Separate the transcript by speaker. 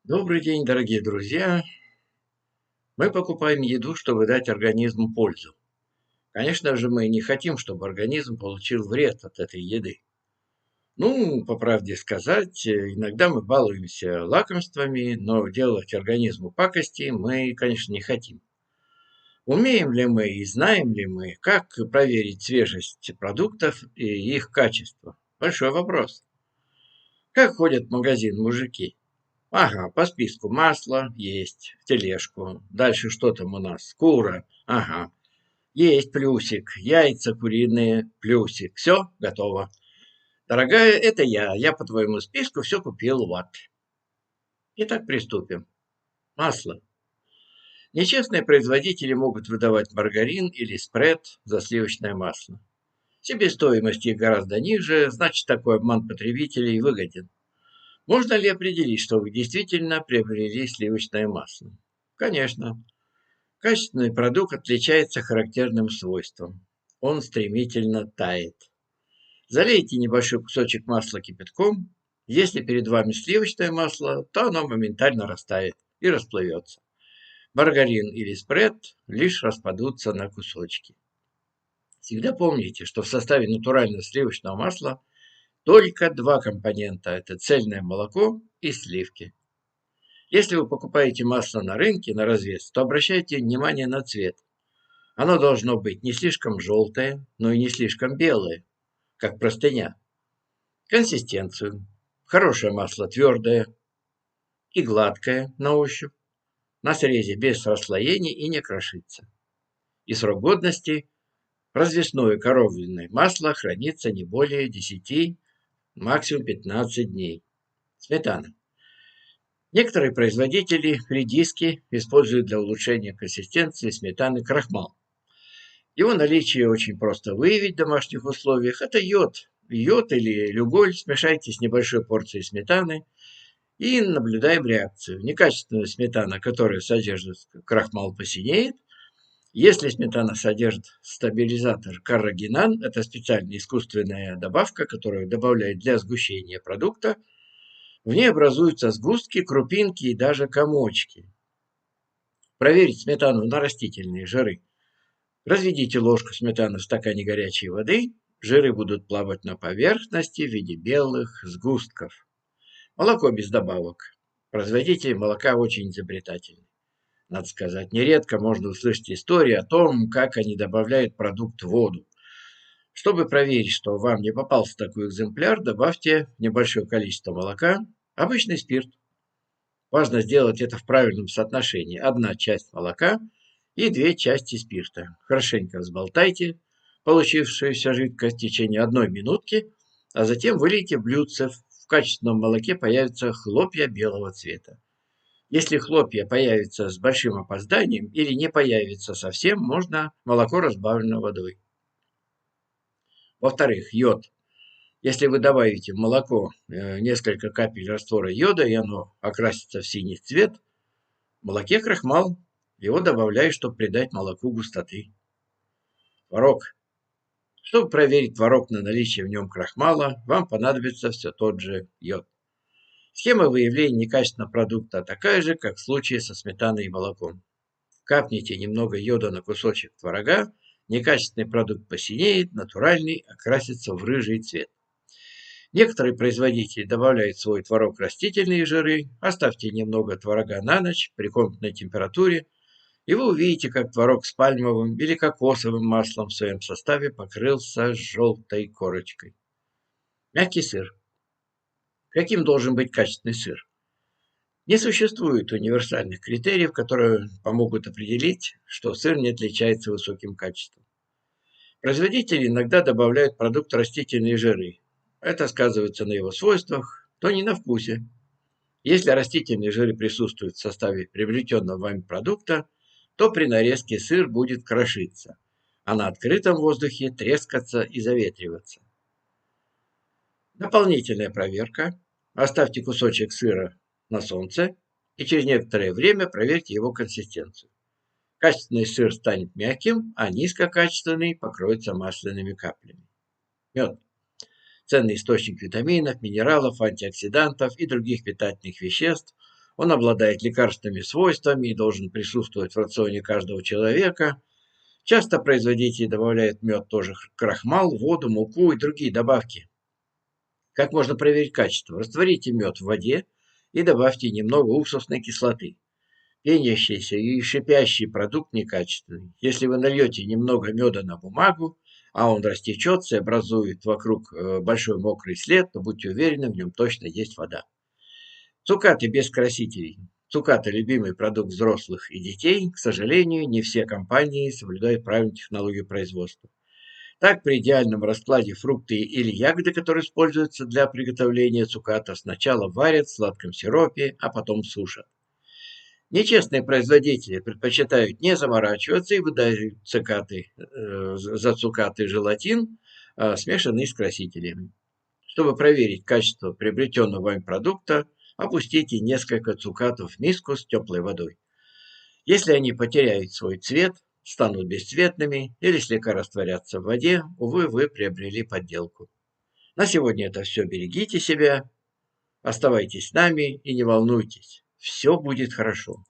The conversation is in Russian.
Speaker 1: Добрый день, дорогие друзья! Мы покупаем еду, чтобы дать организму пользу. Конечно же, мы не хотим, чтобы организм получил вред от этой еды. Ну, по правде сказать, иногда мы балуемся лакомствами, но делать организму пакости мы, конечно, не хотим. Умеем ли мы и знаем ли мы, как проверить свежесть продуктов и их качество? Большой вопрос. Как ходят в магазин мужики? Ага, по списку масло есть, в тележку. Дальше что там у нас? Кура. Ага, есть плюсик. Яйца куриные, плюсик. Все, готово. Дорогая, это я. Я по твоему списку все купил, вот. Итак, приступим. Масло. Нечестные производители могут выдавать маргарин или спред за сливочное масло. Себестоимость их гораздо ниже, значит, такой обман потребителей выгоден. Можно ли определить, что вы действительно приобрели сливочное масло? Конечно. Качественный продукт отличается характерным свойством. Он стремительно тает. Залейте небольшой кусочек масла кипятком. Если перед вами сливочное масло, то оно моментально растает и расплывется. Маргарин или спред лишь распадутся на кусочки. Всегда помните, что в составе натурального сливочного масла только два компонента – это цельное молоко и сливки. Если вы покупаете масло на рынке на развес, то обращайте внимание на цвет. Оно должно быть не слишком желтое, но и не слишком белое, как простыня. Консистенцию. Хорошее масло твердое и гладкое на ощупь, на срезе без расслоений и не крошится. И срок годности. Развесное коровьиное масло хранится не более 10, максимум 15 дней. Сметана. Некоторые производители редиски используют для улучшения консистенции сметаны крахмал. Его наличие очень просто выявить в домашних условиях. Это йод. Йод или люголь смешайте с небольшой порцией сметаны и наблюдаем реакцию. Некачественная сметана, которая содержит крахмал, посинеет. Если сметана содержит стабилизатор каррагинан, это специальная искусственная добавка, которую добавляют для сгущения продукта, в ней образуются сгустки, крупинки и даже комочки. Проверить сметану на растительные жиры. Разведите ложку сметаны в стакане горячей воды, жиры будут плавать на поверхности в виде белых сгустков. Молоко без добавок. Производитель молока очень изобретательный. Надо сказать, нередко можно услышать истории о том, как они добавляют продукт в воду. Чтобы проверить, что вам не попался такой экземпляр, добавьте в небольшое количество молока обычный спирт. Важно сделать это в правильном соотношении. Одна часть молока и две части спирта. Хорошенько взболтайте получившуюся жидкость в течение 1 минутки, а затем вылейте в блюдце. В качественном молоке появятся хлопья белого цвета. Если хлопья появятся с большим опозданием или не появятся совсем, можно молоко разбавлено водой. Во-вторых, йод. Если вы добавите в молоко несколько капель раствора йода, и оно окрасится в синий цвет, в молоке крахмал. Его добавляют, чтобы придать молоку густоты. Творог. Чтобы проверить творог на наличие в нем крахмала, вам понадобится все тот же йод. Схема выявления некачественного продукта такая же, как в случае со сметаной и молоком. Капните немного йода на кусочек творога, некачественный продукт посинеет, натуральный окрасится в рыжий цвет. Некоторые производители добавляют в свой творог растительные жиры. Оставьте немного творога на ночь при комнатной температуре, и вы увидите, как творог с пальмовым или кокосовым маслом в своем составе покрылся желтой корочкой. Мягкий сыр. Каким должен быть качественный сыр? Не существует универсальных критериев, которые помогут определить, что сыр не отличается высоким качеством. Производители иногда добавляют в продукт растительные жиры. Это сказывается на его свойствах, то не на вкусе. Если растительные жиры присутствуют в составе приобретенного вами продукта, то при нарезке сыр будет крошиться, а на открытом воздухе трескаться и заветриваться. Дополнительная проверка. Оставьте кусочек сыра на солнце и через некоторое время проверьте его консистенцию. Качественный сыр станет мягким, а низкокачественный покроется масляными каплями. Мед. Ценный источник витаминов, минералов, антиоксидантов и других питательных веществ. Он обладает лекарственными свойствами и должен присутствовать в рационе каждого человека. Часто производители добавляют в мед тоже крахмал, воду, муку и другие добавки. Как можно проверить качество? Растворите мед в воде и добавьте немного уксусной кислоты. Пенящийся и шипящий продукт некачественный. Если вы нальете немного меда на бумагу, а он растечется и образует вокруг большой мокрый след, то будьте уверены, в нем точно есть вода. Цукаты без красителей. Цукаты – любимый продукт взрослых и детей. К сожалению, не все компании соблюдают правильную технологию производства. Так, при идеальном раскладе фрукты или ягоды, которые используются для приготовления цуката, сначала варят в сладком сиропе, а потом сушат. Нечестные производители предпочитают не заморачиваться и выдают за цукаты желатин, смешанный с красителями. Чтобы проверить качество приобретенного вами продукта, опустите несколько цукатов в миску с теплой водой. Если они потеряют свой цвет, станут бесцветными или слегка растворятся в воде, увы, вы приобрели подделку. На сегодня это все. Берегите себя, оставайтесь с нами и не волнуйтесь. Все будет хорошо.